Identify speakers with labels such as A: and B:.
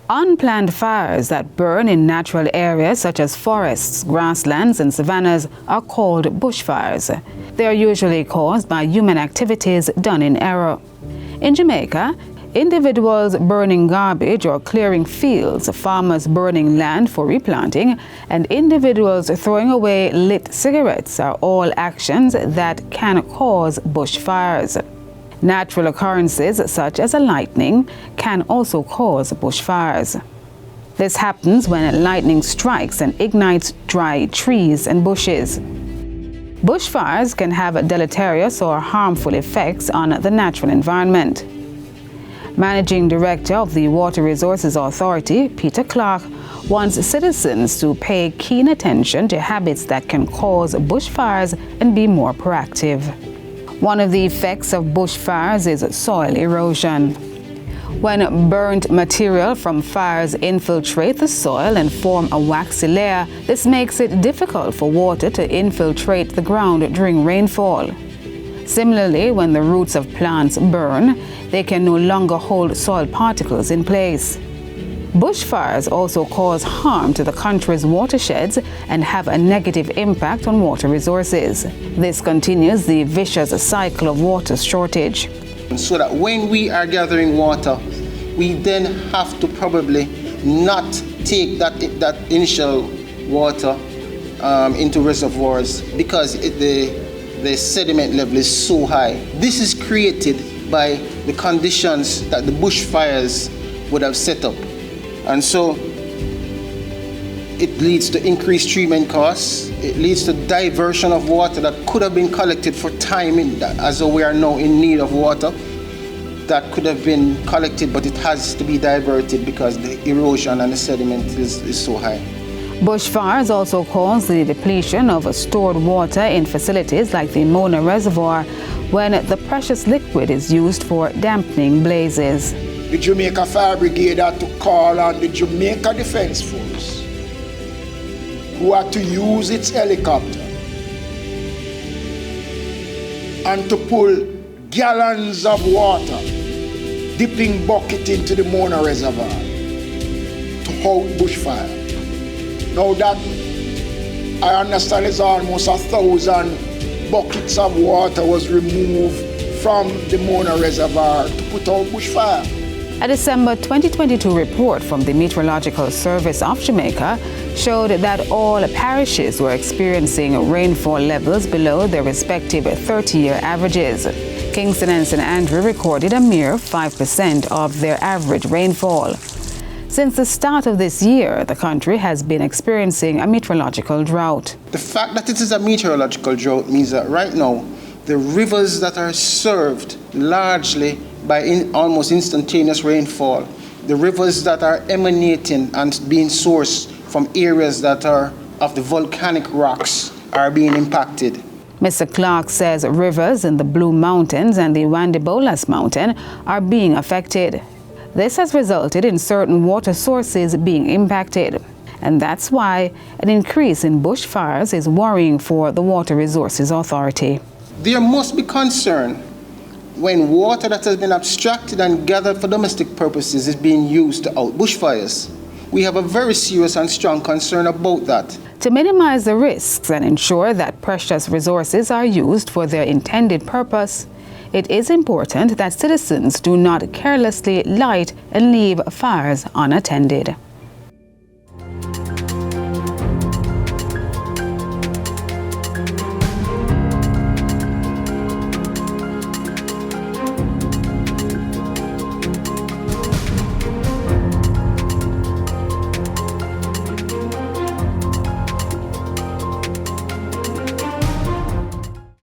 A: Unplanned fires that burn in natural areas such as forests, grasslands, and savannas are called bushfires. They are usually caused by human activities done in error. In Jamaica, individuals burning garbage or clearing fields, farmers burning land for replanting, and individuals throwing away lit cigarettes are all actions that can cause bushfires. Natural occurrences such as lightning can also cause bushfires. This happens when lightning strikes and ignites dry trees and bushes. Bushfires can have deleterious or harmful effects on the natural environment. Managing Director of the Water Resources Authority, Peter Clark, wants citizens to pay keen attention to habits that can cause bushfires and be more proactive. One of the effects of bushfires is soil erosion. When burnt material from fires infiltrate the soil and form a waxy layer, this makes it difficult for water to infiltrate the ground during rainfall. Similarly, when the roots of plants burn, they can no longer hold soil particles in place. Bushfires also cause harm to the country's watersheds and have a negative impact on water resources. This continues the vicious cycle of water shortage.
B: So that when we are gathering water, we then have to probably not take that initial water into reservoirs because the sediment level is so high. This is created by the conditions that the bushfires would have set up. And so it leads to increased treatment costs. It leads to diversion of water that could have been collected for time, as we are now in need of water that could have been collected, but it has to be diverted because the erosion and the sediment is so high.
A: Bushfires also cause the depletion of stored water in facilities like the Mona Reservoir when the precious liquid is used for dampening blazes.
C: The Jamaica Fire Brigade had to call on the Jamaica Defense Force, who had to use its helicopter and to pull gallons of water, dipping bucket into the Mona Reservoir to hold bushfire. Now that I understand is almost 1,000 buckets of water was removed from the Mona Reservoir to put out bushfire.
A: A December 2022 report from the Meteorological Service of Jamaica showed that all parishes were experiencing rainfall levels below their respective 30-year averages. Kingston and St. Andrew recorded a mere 5% of their average rainfall. Since the start of this year, the country has been experiencing a meteorological drought.
B: The fact that it is a meteorological drought means that right now, the rivers that are served largely by almost instantaneous rainfall, the rivers that are emanating and being sourced from areas that are of the volcanic rocks are being impacted.
A: Mr. Clark says rivers in the Blue Mountains and the Wandibolas Mountain are being affected. This has resulted in certain water sources being impacted, and that's why an increase in bushfires is worrying for the Water Resources Authority.
B: There must be concern when water that has been abstracted and gathered for domestic purposes is being used to out bushfires. We have a very serious and strong concern about that.
A: To minimize the risks and ensure that precious resources are used for their intended purpose, it is important that citizens do not carelessly light and leave fires unattended.